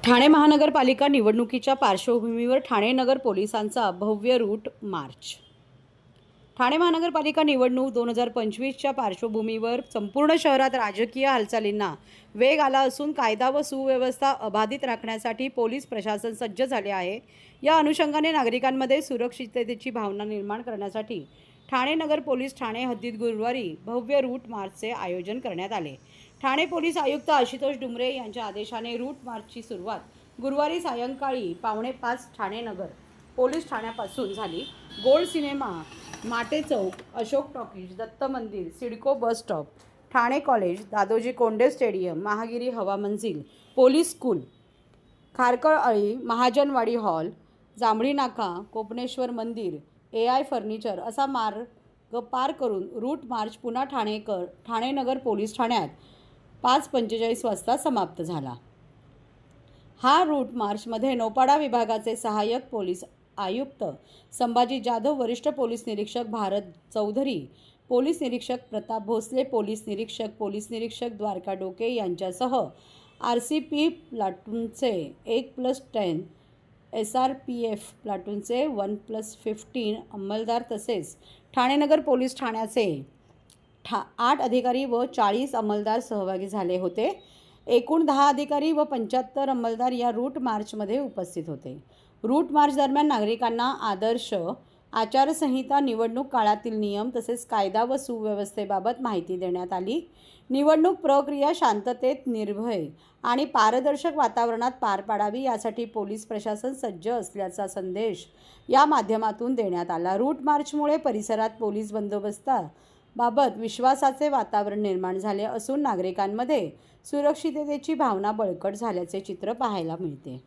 ठाणे महानगरपालिका निवडणुकीच्या पार्श्वभूमीवर ठाणे नगर पोलिसांचा भव्य रूट मार्च। ठाणे महानगरपालिका निवडणूक 2025च्या पार्श्वभूमीवर संपूर्ण शहरात राजकीय हालचालींना वेग आला असून कायदा व सुव्यवस्था अबाधित राखण्यासाठी पोलीस प्रशासन सज्ज झाले आहे। या अनुषंगाने नागरिकांमध्ये सुरक्षिततेची भावना निर्माण करण्यासाठी ठाणे नगर पोलीस ठाणे हद्दीत गुरुवारी भव्य रूट मार्चचे आयोजन करण्यात आले। ठाणे पोलीस आयुक्त आशुतोष डुमरे यांच्या आदेशाने रूट मार्चची सुरुवात गुरुवारी सायंकाळी 4:45 ठाणे नगर पोलीस ठाण्यापासून झाली। गोल्ड सिनेमा, माटे चौक, Ashok talkies, Datta Mandir, CIDCO bus stop, Thane college, Dadoji Konde stadium, Mahagiri Hawa Manzil, police school, खारकळ अळी, महाजनवाडी हॉल, जांभळी नाका, कोपनेश्वर मंदिर, AI फर्निचर असा मार्ग पार करून रूट मार्च पुन्हा ठाणे नगर पोलीस ठाण्यात 5:45 वाजता समाप्त झाला। हा रूट मार्चमध्ये नौपाडा विभागाचे सहाय्यक पोलीस आयुक्त संभाजी जाधव, वरिष्ठ पोलीस निरीक्षक भारत चौधरी, पोलीस निरीक्षक प्रताप भोसले, पोलीस निरीक्षक द्वारका डोके यांच्यासह RCP प्लाटूनचे 1+10, SRPF प्लाटूनचे 1+15 अंमलदार तसेच ठाणे नगर पोलीस ठाण्याचे 8 अधिकारी व 40 अंमलदार सहभागी झाले होते। एकूण 10 अधिकारी व 75 अंमलदार या रूट मार्चमध्ये उपस्थित होते। रूट मार्च दरम्यान नागरिकांना आदर्श आचारसंहिता, निवडणूक काळातील नियम तसेच कायदा व सुव्यवस्थेबाबत माहिती देण्यात आली। निवडणूक प्रक्रिया शांततेत, निर्भय आणि पारदर्शक वातावरणात पार पाडावी यासाठी पोलीस प्रशासन सज्ज असल्याचा संदेश या माध्यमातून देण्यात आला। रूट मार्चमुळे परिसरात पोलीस बंदोबस्ताबाबत विश्वासाचे वातावरण निर्माण झाले असून नागरिकांमध्ये सुरक्षिततेची भावना बळकट झाल्याचे चित्र पाहायला मिळते।